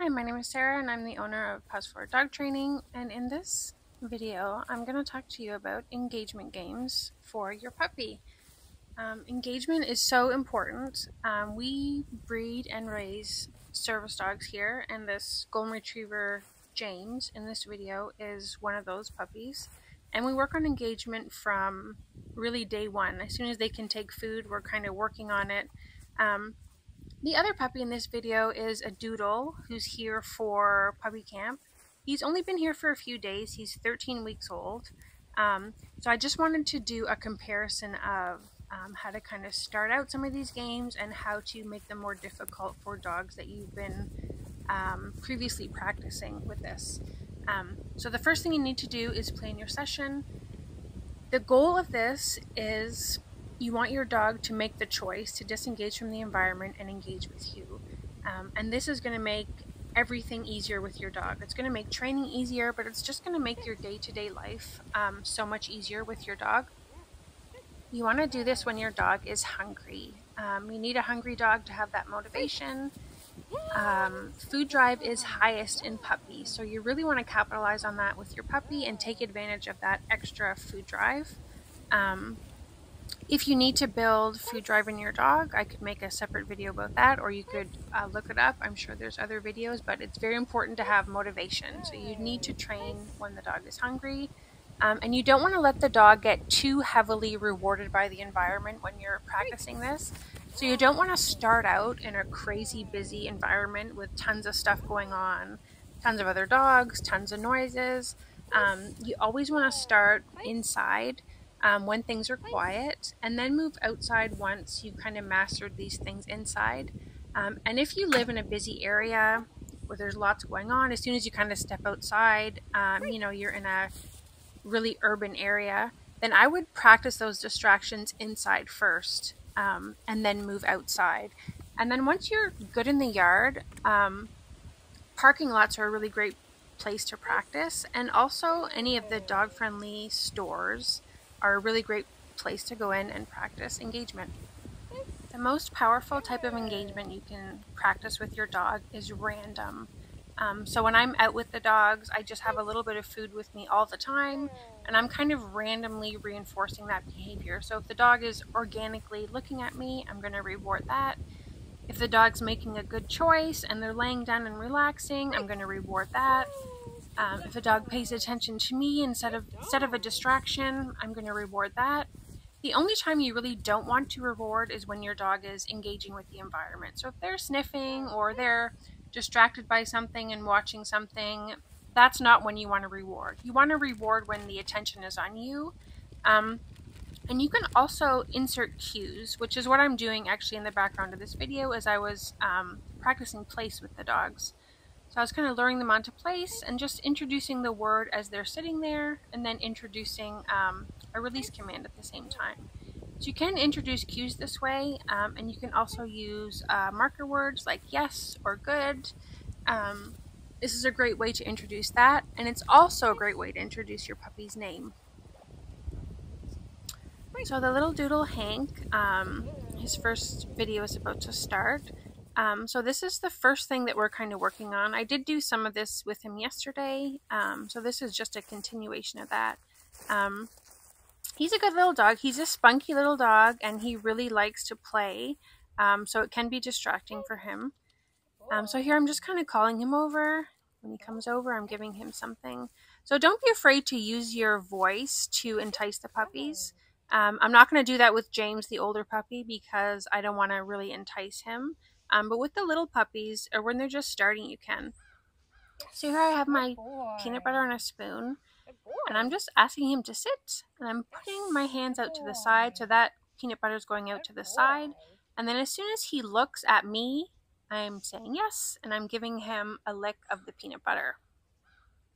Hi, my name is Sarah and I'm the owner of Paws Forward Dog Training, and in this video I'm going to talk to you about engagement games for your puppy. Engagement is so important. We breed and raise service dogs here, and this Golden Retriever James in this video is one of those puppies, and we work on engagement from really day one. As soon as they can take food, we're kind of working on it. The other puppy in this video is a Doodle who's here for puppy camp. He's only been here for a few days. He's 13 weeks old. So I just wanted to do a comparison of how to kind of start out some of these games and how to make them more difficult for dogs that you've been previously practicing with this. So the first thing you need to do is plan your session. The goal of this is you want your dog to make the choice to disengage from the environment and engage with you. And this is going to make everything easier with your dog. It's going to make training easier, but it's just going to make your day-to-day life so much easier with your dog. You want to do this when your dog is hungry. You need a hungry dog to have that motivation. Food drive is highest in puppies, so you really want to capitalize on that with your puppy and take advantage of that extra food drive. If you need to build food drive in your dog, I could make a separate video about that, or you could look it up. I'm sure there's other videos, but it's very important to have motivation. So you need to train when the dog is hungry. And you don't want to let the dog get too heavily rewarded by the environment when you're practicing this. So you don't want to start out in a crazy busy environment with tons of stuff going on, tons of other dogs, tons of noises. You always want to start inside when things are quiet, and then move outside once you kind of mastered these things inside. And if you live in a busy area where there's lots going on, as soon as you kind of step outside, you're in a really urban area, then I would practice those distractions inside first, and then move outside. And then once you're good in the yard, parking lots are a really great place to practice, and also any of the dog-friendly stores are a really great place to go in and practice engagement. The most powerful type of engagement you can practice with your dog is random. So when I'm out with the dogs, I just have a little bit of food with me all the time, and I'm kind of randomly reinforcing that behavior. So if the dog is organically looking at me, I'm going to reward that. If the dog's making a good choice and they're laying down and relaxing, I'm going to reward that. If a dog pays attention to me instead of a distraction, I'm going to reward that. The only time you really don't want to reward is when your dog is engaging with the environment. So if they're sniffing or they're distracted by something and watching something, that's not when you want to reward. You want to reward when the attention is on you. And you can also insert cues, which is what I'm doing actually in the background of this video as I was practicing place with the dogs. So I was kind of luring them onto place and just introducing the word as they're sitting there, and then introducing a release command at the same time. So you can introduce cues this way, and you can also use marker words like yes or good. This is a great way to introduce that, and it's also a great way to introduce your puppy's name. So the little Doodle Hank, his first video is about to start. So this is the first thing that we're kind of working on. I did do some of this with him yesterday, so this is just a continuation of that. He's a good little dog. He's a spunky little dog, and he really likes to play, so it can be distracting for him. So here I'm just kind of calling him over. When he comes over, I'm giving him something. So don't be afraid to use your voice to entice the puppies. I'm not going to do that with James, the older puppy, because I don't want to really entice him. But with the little puppies, or when they're just starting, you can. So here I have my peanut butter on a spoon, and I'm just asking him to sit, and I'm putting my hands out to the side so that peanut butter is going out to the side. And then as soon as he looks at me, I'm saying yes, and I'm giving him a lick of the peanut butter.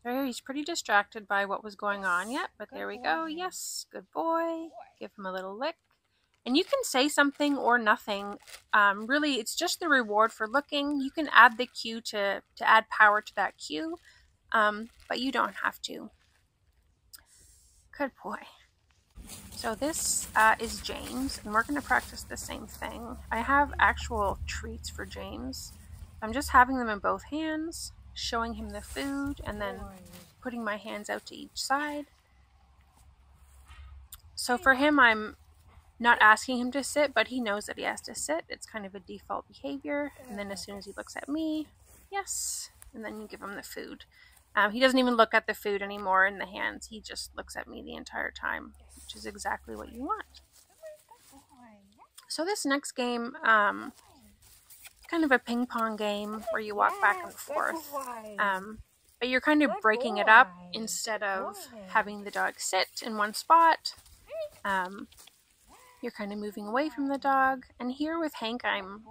There, he's pretty distracted by what was going on yet, but there we go. Yes, good boy. Give him a little lick. And you can say something or nothing. Really, it's just the reward for looking. You can add the cue to add power to that cue, but you don't have to. Good boy. So this is James, and we're going to practice the same thing. I have actual treats for James. I'm just having them in both hands, showing him the food, and then putting my hands out to each side. So for him, I'm not asking him to sit, but he knows that he has to sit. It's kind of a default behavior. And then as soon as he looks at me, yes, and then you give him the food. He doesn't even look at the food anymore in the hands. He just looks at me the entire time, which is exactly what you want. So this next game, kind of a ping pong game where you walk back and forth. But you're kind of breaking it up instead of having the dog sit in one spot. You're kind of moving away from the dog. And here with Hank, I'm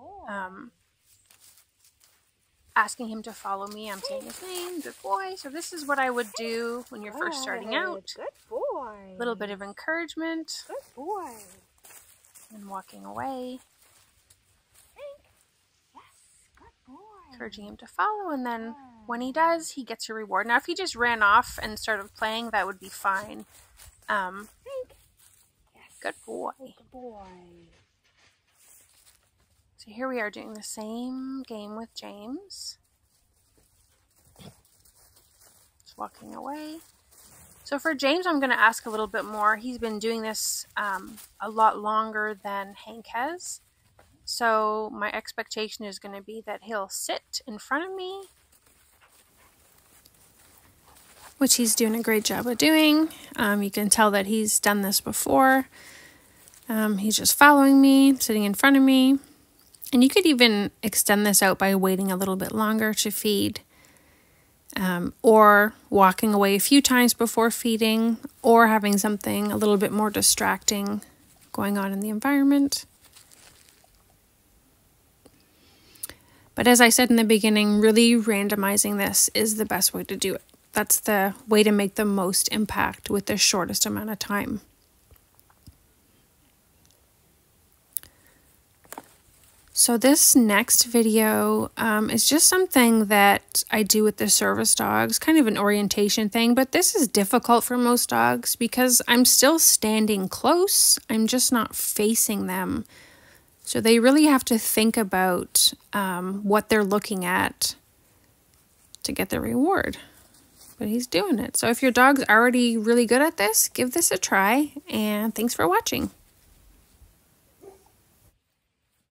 asking him to follow me. I'm saying his name, good boy. So this is what I would do when you're first starting out. Good boy. A little bit of encouragement. Good boy. And walking away. Yes, good boy. Encouraging him to follow, and then when he does, he gets a reward. Now if he just ran off and started playing, that would be fine. Good boy. Good boy. So here we are doing the same game with James. Just walking away. So for James, I'm going to ask a little bit more. He's been doing this a lot longer than Hank has. So my expectation is going to be that he'll sit in front of me, which he's doing a great job of doing. You can tell that he's done this before. He's just following me, sitting in front of me. And you could even extend this out by waiting a little bit longer to feed, or walking away a few times before feeding, or having something a little bit more distracting going on in the environment. But as I said in the beginning, really randomizing this is the best way to do it. That's the way to make the most impact with the shortest amount of time. So this next video is just something that I do with the service dogs, kind of an orientation thing, but this is difficult for most dogs because I'm still standing close. I'm just not facing them. So they really have to think about what they're looking at to get the reward. But he's doing it. So if your dog's already really good at this, give this a try, and thanks for watching.